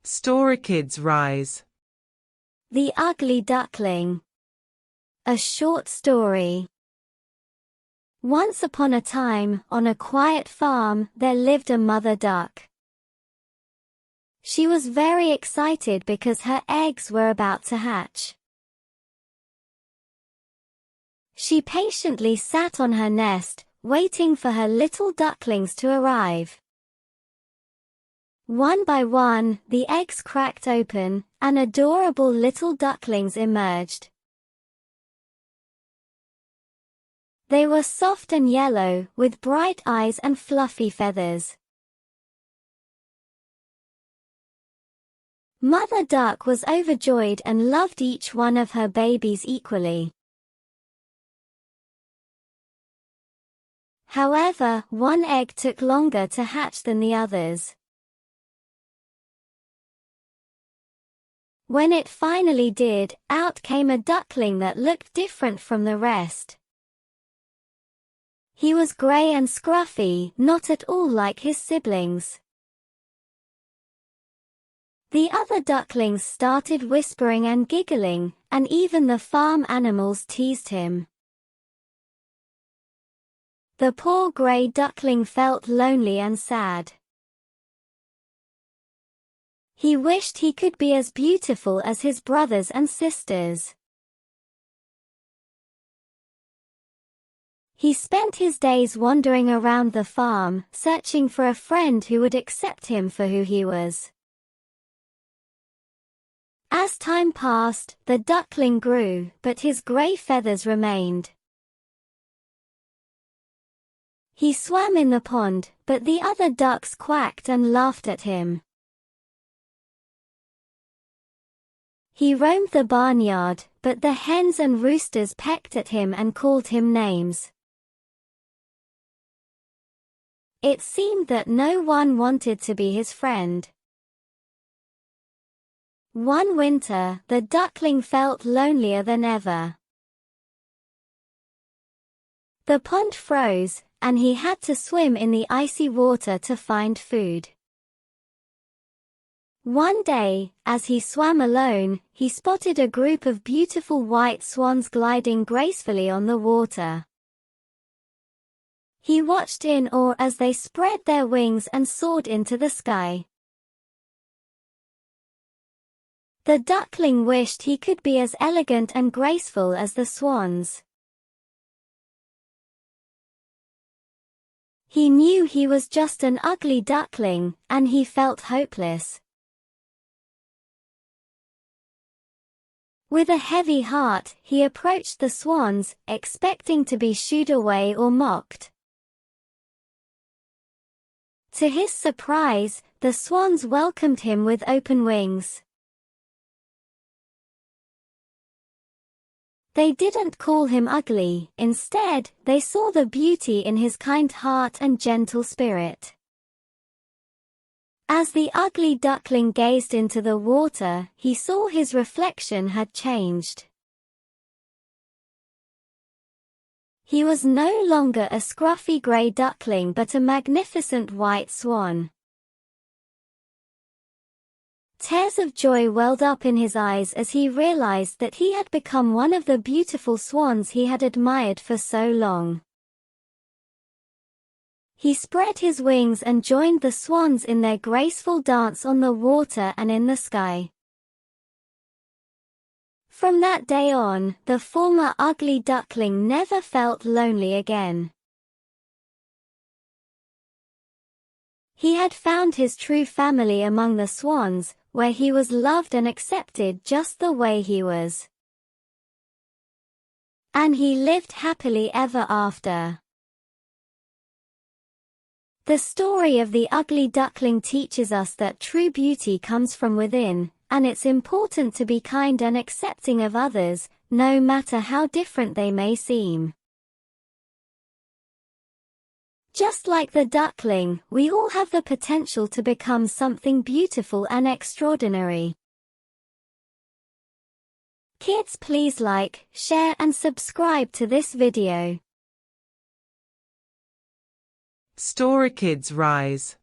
Story Kids Rise. The Ugly Duckling. A short story. Once upon a time, on a quiet farm, there lived a mother duck. She was very excited because her eggs were about to hatch. She patiently sat on her nest, waiting for her little ducklings to arrive. One by one, the eggs cracked open, and adorable little ducklings emerged. They were soft and yellow, with bright eyes and fluffy feathers. Mother Duck was overjoyed and loved each one of her babies equally. However, one egg took longer to hatch than the others. When it finally did, out came a duckling that looked different from the rest. He was gray and scruffy, not at all like his siblings. The other ducklings started whispering and giggling, and even the farm animals teased him. The poor gray duckling felt lonely and sad. He wished he could be as beautiful as his brothers and sisters. He spent his days wandering around the farm, searching for a friend who would accept him for who he was. As time passed, the duckling grew, but his gray feathers remained. He swam in the pond, but the other ducks quacked and laughed at him. He roamed the barnyard, but the hens and roosters pecked at him and called him names. It seemed that no one wanted to be his friend. One winter, the duckling felt lonelier than ever. The pond froze, and he had to swim in the icy water to find food. One day, as he swam alone, he spotted a group of beautiful white swans gliding gracefully on the water. He watched in awe as they spread their wings and soared into the sky. The duckling wished he could be as elegant and graceful as the swans. He knew he was just an ugly duckling, and he felt hopeless. With a heavy heart, he approached the swans, expecting to be shooed away or mocked. To his surprise, the swans welcomed him with open wings. They didn't call him ugly, instead, they saw the beauty in his kind heart and gentle spirit. As the ugly duckling gazed into the water, he saw his reflection had changed. He was no longer a scruffy gray duckling but a magnificent white swan. Tears of joy welled up in his eyes as he realized that he had become one of the beautiful swans he had admired for so long. He spread his wings and joined the swans in their graceful dance on the water and in the sky. From that day on, the former ugly duckling never felt lonely again. He had found his true family among the swans, where he was loved and accepted just the way he was. And he lived happily ever after. The story of the ugly duckling teaches us that true beauty comes from within, and it's important to be kind and accepting of others, no matter how different they may seem. Just like the duckling, we all have the potential to become something beautiful and extraordinary. Kids, please like, share and subscribe to this video. Story Kids Rise.